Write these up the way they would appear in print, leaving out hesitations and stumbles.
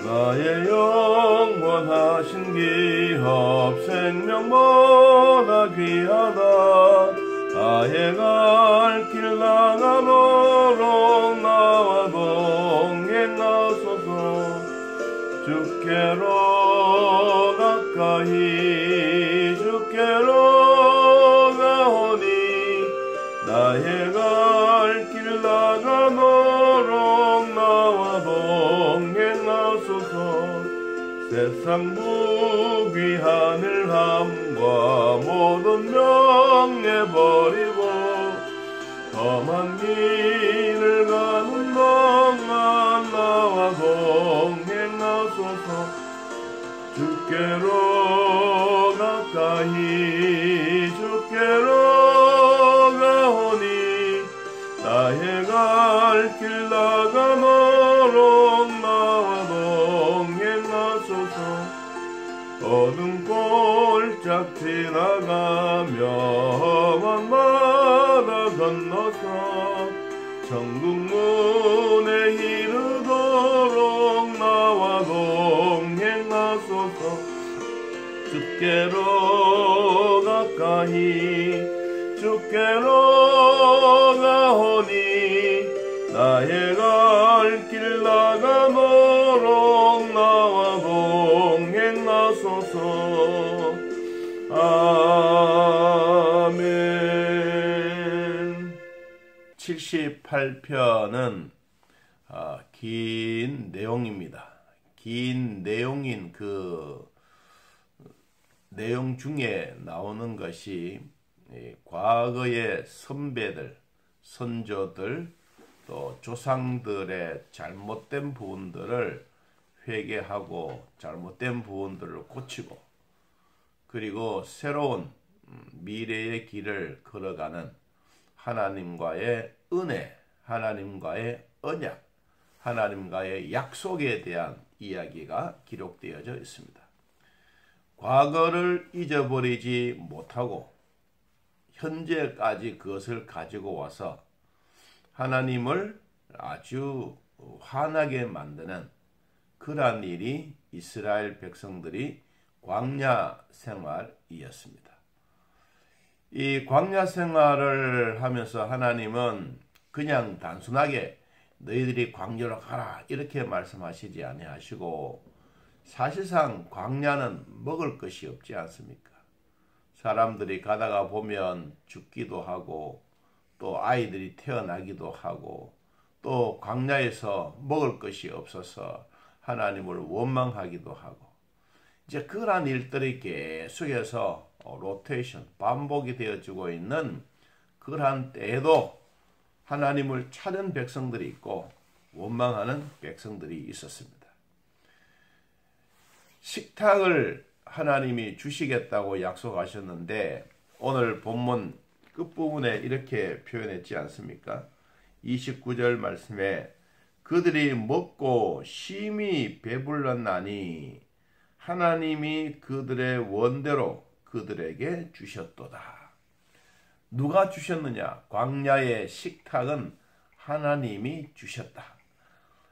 나의 영원하신 기업 생명보다 귀하다. 나의 갈 길 나가도록 나와 동행하소서. 주께로 가까이 주께로 가오니 나의 갈 길 나가도록 나와 동행하소서. 세상 부귀 하늘함과 모든 명예 버리고 험한 길을 가는 동안 나와 동행하소서. 주께로 가까이 주께로 가오니 나의 갈 길 나가도록 나와 동행하소서. 어둠 꼴짝 지나가며 험한 바다 건너서 천국 문에 이르도록 나와 동행하소서. 주께로 가까이 주께로 가오니 나의 갈 길 나가도록 나와 동행하소서. 아멘. 78편은 긴 내용입니다. 긴 내용인 그 내용 중에 나오는 것이 과거의 선배들, 선조들, 또 조상들의 잘못된 부분들을 회개하고 잘못된 부분들을 고치고 그리고 새로운 미래의 길을 걸어가는 하나님과의 은혜, 하나님과의 언약, 하나님과의 약속에 대한 이야기가 기록되어져 있습니다. 과거를 잊어버리지 못하고 현재까지 그것을 가지고 와서 하나님을 아주 화나게 만드는 그러한 일이 이스라엘 백성들이 광야 생활이었습니다. 이 광야 생활을 하면서 하나님은 그냥 단순하게 너희들이 광야로 가라 이렇게 말씀하시지 아니하시고 사실상 광야는 먹을 것이 없지 않습니까? 사람들이 가다가 보면 죽기도 하고 또 아이들이 태어나기도 하고 또 광야에서 먹을 것이 없어서 하나님을 원망하기도 하고 이제 그러한 일들이 계속해서 로테이션, 반복이 되어지고 있는 그러한 때에도 하나님을 찾은 백성들이 있고 원망하는 백성들이 있었습니다. 식탁을 하나님이 주시겠다고 약속하셨는데 오늘 본문 끝부분에 이렇게 표현했지 않습니까? 29절 말씀에 그들이 먹고 심히 배불렀나니 하나님이 그들의 원대로 그들에게 주셨도다. 누가 주셨느냐? 광야의 식탁은 하나님이 주셨다.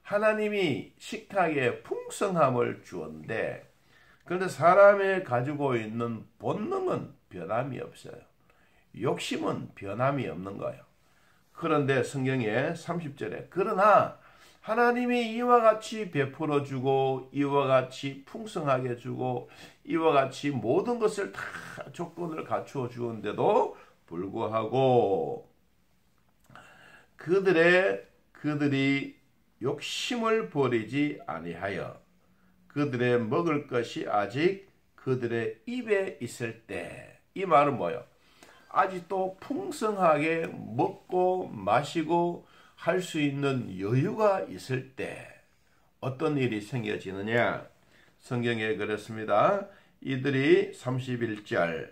하나님이 식탁에 풍성함을 주었는데 그런데 사람이 가지고 있는 본능은 변함이 없어요. 욕심은 변함이 없는 거예요. 그런데 성경에 30절에 그러나 하나님이 이와 같이 베풀어 주고 이와 같이 풍성하게 주고 이와 같이 모든 것을 다 조건을 갖추어 주었는데도 불구하고 그들이 욕심을 버리지 아니하여 그들의 먹을 것이 아직 그들의 입에 있을 때 이 말은 뭐예요? 아직도 풍성하게 먹고 마시고 할 수 있는 여유가 있을 때 어떤 일이 생겨지느냐? 성경에 그렇습니다. 이들이 31절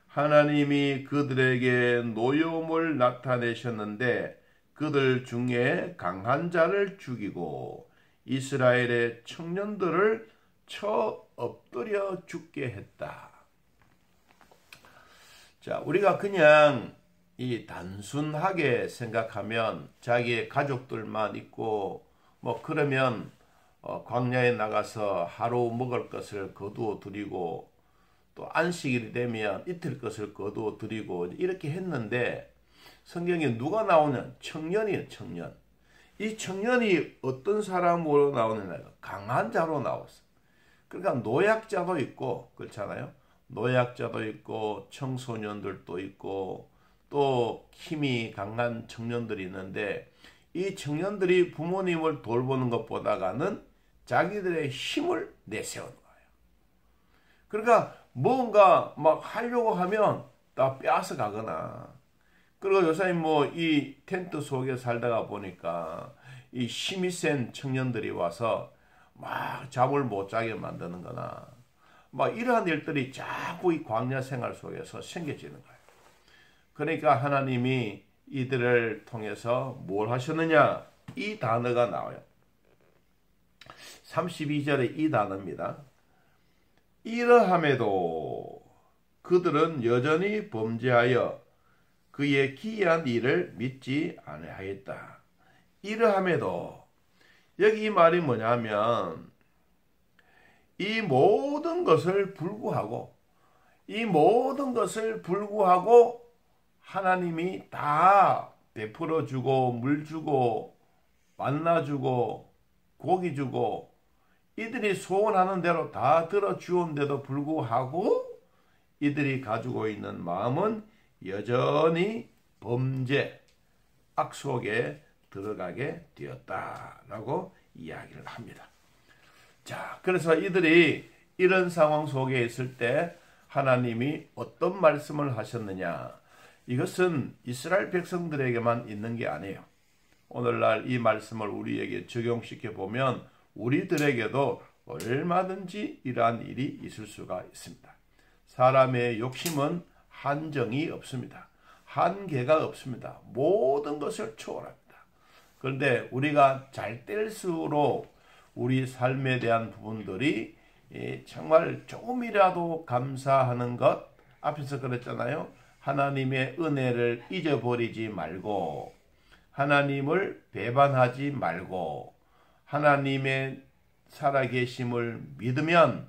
하나님이 그들에게 노여움을 나타내셨는데 그들 중에 강한 자를 죽이고 이스라엘의 청년들을 쳐 엎드려 죽게 했다. 자, 우리가 그냥 이 단순하게 생각하면 자기의 가족들만 있고 뭐 그러면 광야에 나가서 하루 먹을 것을 거두어 드리고 또 안식일이 되면 이틀 것을 거두어 드리고 이렇게 했는데 성경에 누가 나오냐? 청년이에요. 청년. 이 청년이 어떤 사람으로 나오느냐? 강한 자로 나왔어. 그러니까 노약자도 있고 그렇잖아요. 노약자도 있고 청소년들도 있고 또 힘이 강한 청년들이 있는데 이 청년들이 부모님을 돌보는 것보다는 자기들의 힘을 내세우는 거예요. 그러니까 뭔가 막 하려고 하면 다 빼앗아 가거나 그리고 요새 뭐 이 텐트 속에 살다가 보니까 이 힘이 센 청년들이 와서 막 잠을 못 자게 만드는 거나 막 이러한 일들이 자꾸 이 광야 생활 속에서 생겨지는 거예요. 그러니까 하나님이 이들을 통해서 뭘 하셨느냐? 이 단어가 나와요. 32절에 이 단어입니다. 이러함에도 그들은 여전히 범죄하여 그의 기이한 일을 믿지 아니하였다. 이러함에도 여기 이 말이 뭐냐면 이 모든 것을 불구하고 하나님이 다 베풀어 주고 물 주고 만나 주고 고기 주고 이들이 소원하는 대로 다 들어주었는데도 불구하고 이들이 가지고 있는 마음은 여전히 범죄, 악 속에 들어가게 되었다라고 이야기를 합니다. 자, 그래서 이들이 이런 상황 속에 있을 때 하나님이 어떤 말씀을 하셨느냐? 이것은 이스라엘 백성들에게만 있는 게 아니에요. 오늘날 이 말씀을 우리에게 적용시켜 보면 우리들에게도 얼마든지 이러한 일이 있을 수가 있습니다. 사람의 욕심은 한정이 없습니다. 한계가 없습니다. 모든 것을 초월합니다. 그런데 우리가 잘 될수록 우리 삶에 대한 부분들이 정말 조금이라도 감사하는 것, 앞에서 그랬잖아요. 하나님의 은혜를 잊어버리지 말고 하나님을 배반하지 말고 하나님의 살아계심을 믿으면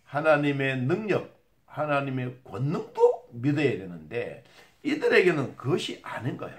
하나님의 능력, 하나님의 권능도 믿어야 되는데 이들에게는 그것이 아닌 거예요.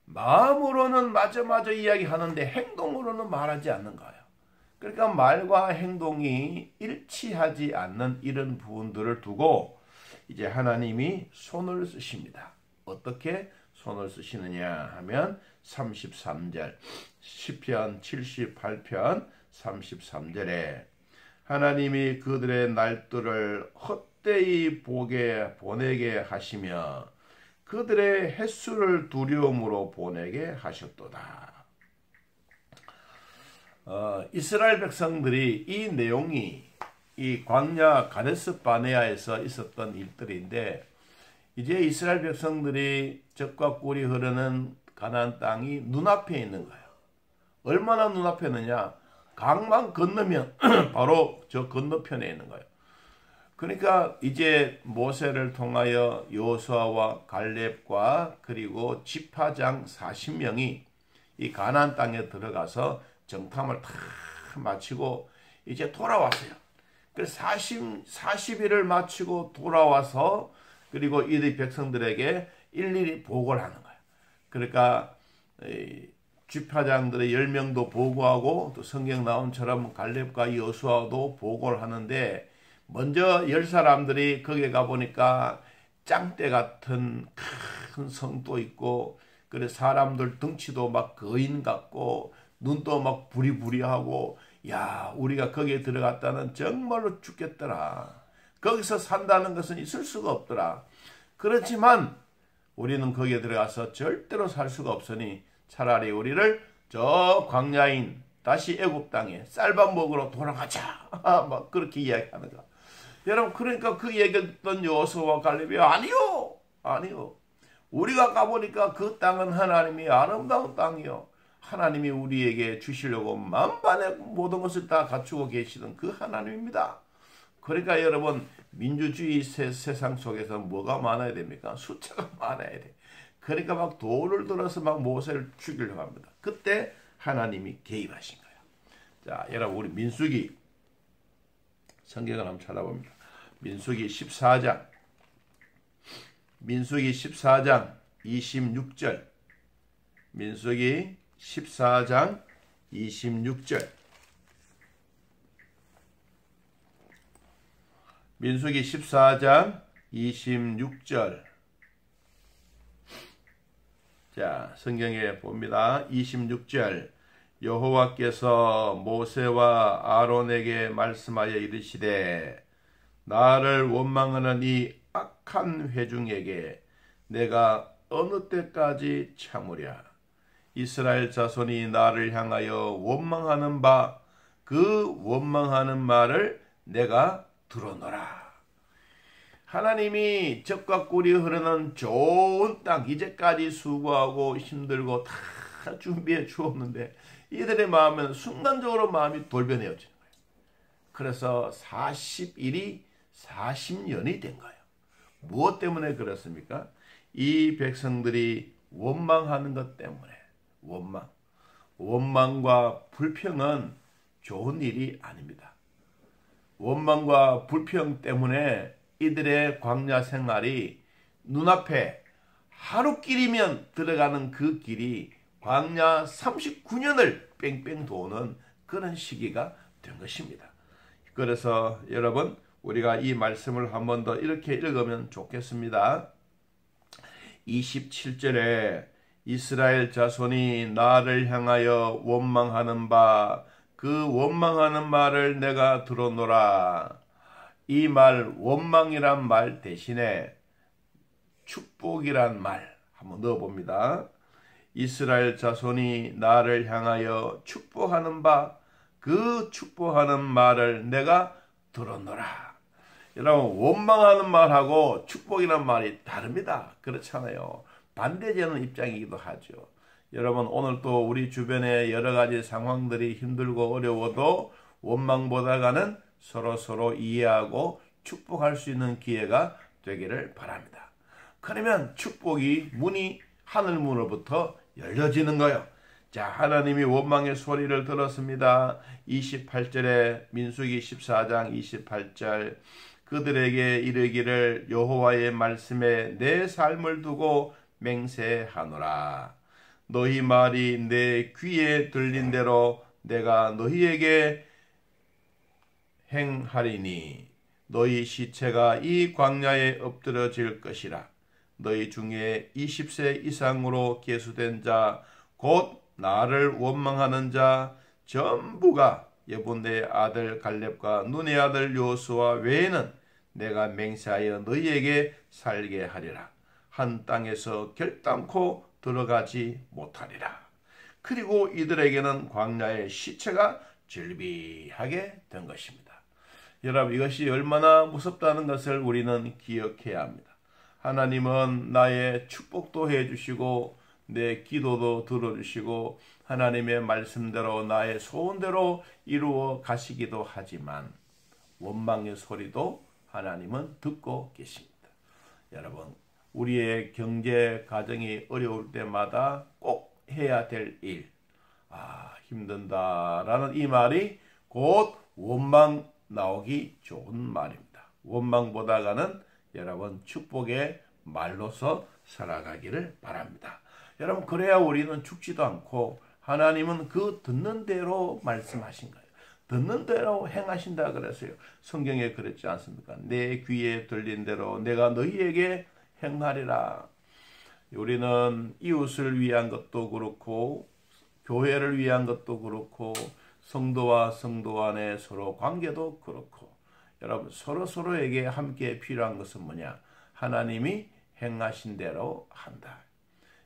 마음으로는 맞아 이야기하는데 행동으로는 말하지 않는 거예요. 그러니까 말과 행동이 일치하지 않는 이런 부분들을 두고 이제 하나님이 손을 쓰십니다. 어떻게 손을 쓰시느냐 하면 33절 시편 78편 33절에 하나님이 그들의 날들을 헛되이 보내게 하시며 그들의 횟수를 두려움으로 보내게 하셨도다. 이스라엘 백성들이 이 내용이 이 광야 가데스 바네아에서 있었던 일들인데 이제 이스라엘 백성들이 젖과 꿀이 흐르는 가나안 땅이 눈앞에 있는 거예요. 얼마나 눈앞에 있느냐? 강만 건너면 바로 저 건너편에 있는 거예요. 그러니까 이제 모세를 통하여 여호수아와 갈렙과 그리고 지파장 40명이 이 가나안 땅에 들어가서 정탐을 다 마치고 이제 돌아왔어요. 그래서 40일을 마치고 돌아와서 그리고 이들 백성들에게 일일이 보고를 하는 거예요. 그러니까 지파장들의 10명도 보고하고 또 성경 나온처럼 갈렙과 여호수아도 보고를 하는데 먼저 10사람들이 거기에 가보니까 짱대 같은 큰 성도 있고 그래 사람들 덩치도 막 거인 같고 눈도 막 부리부리하고 야 우리가 거기에 들어갔다는 정말로 죽겠더라. 거기서 산다는 것은 있을 수가 없더라. 그렇지만 우리는 거기에 들어가서 절대로 살 수가 없으니 차라리 우리를 저 광야인 다시 애굽 땅에 쌀밥 먹으러 돌아가자. 막 그렇게 이야기하는 거. 여러분 그러니까 그 얘기했던 여호수아와 갈렙이 아니요. 우리가 가보니까 그 땅은 하나님이 아름다운 땅이요. 하나님이 우리에게 주시려고 만반의 모든 것을 다 갖추고 계시던 그 하나님입니다. 그러니까 여러분 민주주의 세상 속에서 뭐가 많아야 됩니까? 숫자가 많아야 돼. 그러니까 막 돌을 들어서 막 모세를 죽이려고 합니다. 그때 하나님이 개입하신 거예요. 자, 여러분 우리 민수기 성경을 한번 찾아봅니다. 민수기 14장 26절 민수기 14장 26절 민수기 14장 26절 자, 성경에 봅니다. 26절 여호와께서 모세와 아론에게 말씀하여 이르시되 나를 원망하는 이 악한 회중에게 내가 어느 때까지 참으랴. 이스라엘 자손이 나를 향하여 원망하는 바 그 원망하는 말을 내가 들어노라. 하나님이 적과 꿀이 흐르는 좋은 땅 이제까지 수고하고 힘들고 다 준비해 주었는데 이들의 마음은 순간적으로 마음이 돌변해지는 거예요. 그래서 40일이 40년이 된 거예요. 무엇 때문에 그렇습니까? 이 백성들이 원망하는 것 때문에. 원망과 불평은 좋은 일이 아닙니다. 원망과 불평 때문에 이들의 광야 생활이 눈앞에 하루길이면 들어가는 그 길이 광야 39년을 뺑뺑 도는 그런 시기가 된 것입니다. 그래서 여러분 우리가 이 말씀을 한 번 더 이렇게 읽으면 좋겠습니다. 27절에 이스라엘 자손이 나를 향하여 원망하는 바 그 원망하는 말을 내가 들어노라. 이 말 원망이란 말 대신에 축복이란 말 한번 넣어봅니다. 이스라엘 자손이 나를 향하여 축복하는 바 그 축복하는 말을 내가 들었노라. 여러분 원망하는 말하고 축복이란 말이 다릅니다. 그렇잖아요. 반대되는 입장이기도 하죠. 여러분 오늘 또 우리 주변에 여러 가지 상황들이 힘들고 어려워도 원망보다가는 서로 이해하고 축복할 수 있는 기회가 되기를 바랍니다. 그러면 축복이 문이 하늘문으로부터 열려지는 거예요. 자, 하나님이 원망의 소리를 들었습니다. 28절에 민수기 14장 28절 그들에게 이르기를 여호와의 말씀에 내 삶을 두고 맹세하노라. 너희 말이 내 귀에 들린 대로 내가 너희에게 행하리니 너희 시체가 이 광야에 엎드러질 것이라. 너희 중에 20세 이상으로 계수된 자 곧 나를 원망하는 자 전부가 예분네의 아들 갈렙과 눈의 아들 요수아 외에는 내가 맹세하여 너희에게 살게 하리라. 한 땅에서 결단코 들어가지 못하리라. 그리고 이들에게는 광야의 시체가 즐비하게 된 것입니다. 여러분 이것이 얼마나 무섭다는 것을 우리는 기억해야 합니다. 하나님은 나의 축복도 해주시고 내 기도도 들어주시고 하나님의 말씀대로 나의 소원대로 이루어 가시기도 하지만 원망의 소리도 하나님은 듣고 계십니다. 여러분 우리의 경제 가정이 어려울 때마다 꼭 해야 될 일, 힘든다라는 이 말이 곧 원망 나오기 좋은 말입니다. 원망보다가는 여러분 축복의 말로서 살아가기를 바랍니다. 여러분 그래야 우리는 죽지도 않고 하나님은 그 듣는 대로 말씀하신 거예요. 듣는 대로 행하신다 그랬어요. 성경에 그랬지 않습니까? 내 귀에 들린 대로 내가 너희에게 행하리라. 우리는 이웃을 위한 것도 그렇고 교회를 위한 것도 그렇고 성도와 성도 안에 서로 관계도 그렇고 여러분 서로에게 함께 필요한 것은 뭐냐? 하나님이 행하신 대로 한다.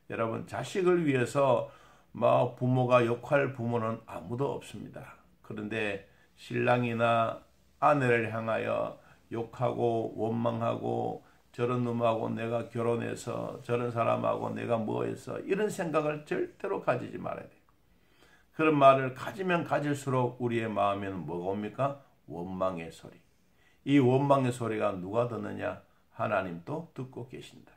여러분 자식을 위해서 부모가 욕할 부모는 아무도 없습니다. 그런데 신랑이나 아내를 향하여 욕하고 원망하고 저런 놈하고 내가 결혼해서 저런 사람하고 내가 뭐해서 이런 생각을 절대로 가지지 말아야 돼요. 그런 말을 가지면 가질수록 우리의 마음에는 뭐가 옵니까? 원망의 소리. 이 원망의 소리가 누가 듣느냐? 하나님도 듣고 계신다.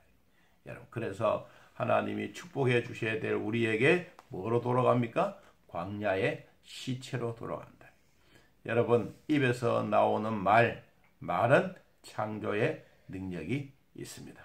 여러분 그래서 하나님이 축복해 주셔야 될 우리에게 뭐로 돌아갑니까? 광야의 시체로 돌아간다. 여러분, 입에서 나오는 말은 창조의 능력이 있습니다.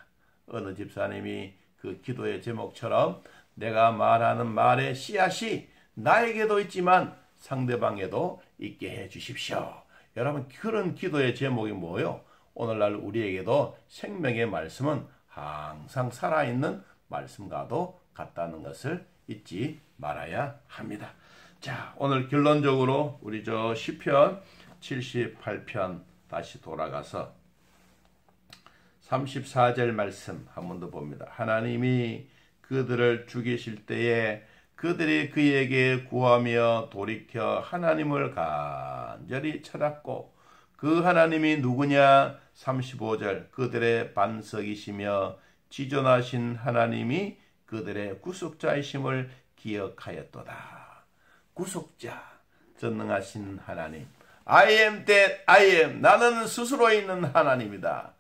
어느 집사님이 그 기도의 제목처럼 내가 말하는 말의 씨앗이 나에게도 있지만 상대방에도 있게 해 주십시오. 여러분, 그런 기도의 제목이 뭐예요? 오늘날 우리에게도 생명의 말씀은 항상 살아있는 말씀과도 같다는 것을 잊지 말아야 합니다. 자, 오늘 결론적으로 우리 시편 78편 다시 돌아가서 34절 말씀 한 번 더 봅니다. 하나님이 그들을 죽이실 때에 그들이 그에게 구하며 돌이켜 하나님을 간절히 찾았고 그 하나님이 누구냐? 35절 그들의 반석이시며 지존하신 하나님이 그들의 구속자이심을 기억하였도다. 구속자, 전능하신 하나님. I am that I am. 나는 스스로 있는 하나님이다.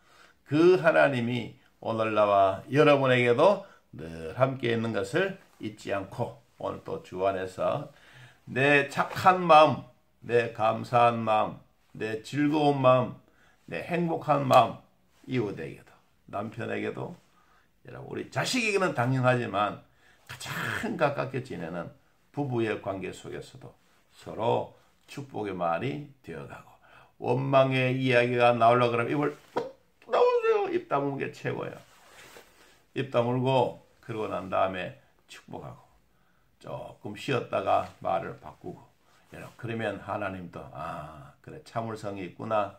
그 하나님이 오늘 나와 여러분에게도 늘 함께 있는 것을 잊지 않고 오늘 또 주 안에서 내 착한 마음, 내 감사한 마음, 내 즐거운 마음, 내 행복한 마음, 이웃에게도 남편에게도 여러분 우리 자식에게는 당연하지만 가장 가깝게 지내는 부부의 관계 속에서도 서로 축복의 말이 되어가고 원망의 이야기가 나오려고 그러면 입을 나오세요. 입 다무는 게 최고예요. 입 다물고 그러고 난 다음에 축복하고 조금 쉬었다가 말을 바꾸고 그러면 하나님도 그래 참을성이 있구나.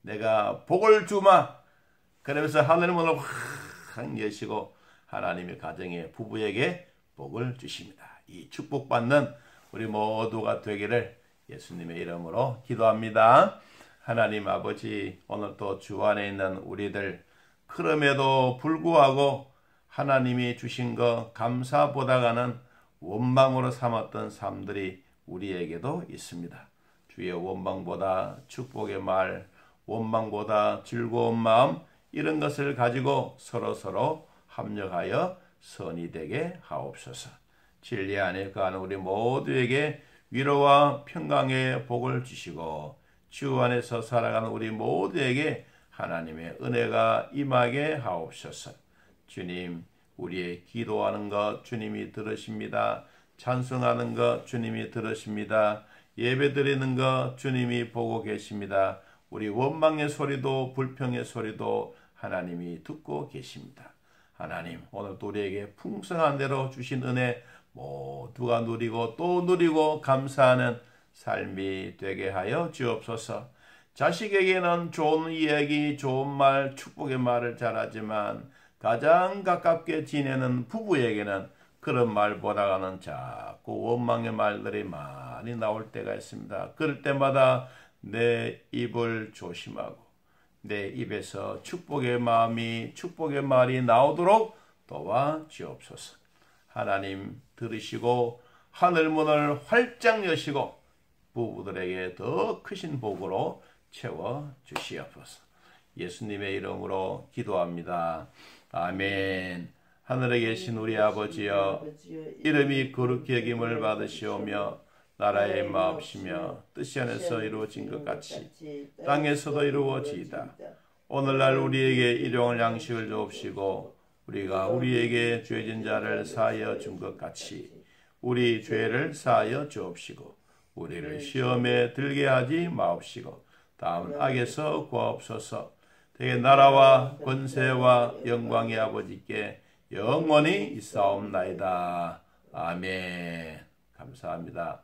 내가 복을 주마. 그러면서 하늘 문을 확 여시고 하나님의 가정에 부부에게 복을 주십니다. 이 축복받는 우리 모두가 되기를 예수님의 이름으로 기도합니다. 하나님 아버지, 오늘 또 주 안에 있는 우리들 그럼에도 불구하고 하나님이 주신 것 감사보다가는 원망으로 삼았던 삶들이 우리에게도 있습니다. 주의 원망보다 축복의 말, 원망보다 즐거운 마음, 이런 것을 가지고 서로 합력하여 선이 되게 하옵소서. 진리 안에 거하는 우리 모두에게 위로와 평강의 복을 주시고 주 안에서 살아가는 우리 모두에게 하나님의 은혜가 임하게 하옵소서. 주님, 우리의 기도하는 것 주님이 들으십니다. 찬송하는 것 주님이 들으십니다. 예배드리는 것 주님이 보고 계십니다. 우리 원망의 소리도 불평의 소리도 하나님이 듣고 계십니다. 하나님, 오늘도 우리에게 풍성한 대로 주신 은혜 모두가 누리고 또 누리고 감사하는 삶이 되게 하여 주옵소서. 자식에게는 좋은 이야기, 좋은 말, 축복의 말을 잘하지만 가장 가깝게 지내는 부부에게는 그런 말보다는 자꾸 원망의 말들이 많이 나올 때가 있습니다. 그럴 때마다 내 입을 조심하고 내 입에서 축복의 말이 나오도록 도와주옵소서. 하나님 들으시고 하늘문을 활짝 여시고 부부들에게 더 크신 복으로 채워주시옵소서. 예수님의 이름으로 기도합니다. 아멘. 하늘에 계신 우리 아버지여, 이름이 거룩히 여김을 받으시오며 나라의 마옵시며 뜻이 안에서 이루어진 것 같이 땅에서도 이루어지이다. 오늘날 우리에게 일용할 양식을 주옵시고 우리가 우리에게 죄진 자를 사하여 준 것 같이 우리 죄를 사하여 주옵시고 우리를 시험에 들게 하지 마옵시고 다음 악에서 구하옵소서. 되게 나라와 권세와 영광의 아버지께 영원히 있사옵나이다. 아멘. 감사합니다.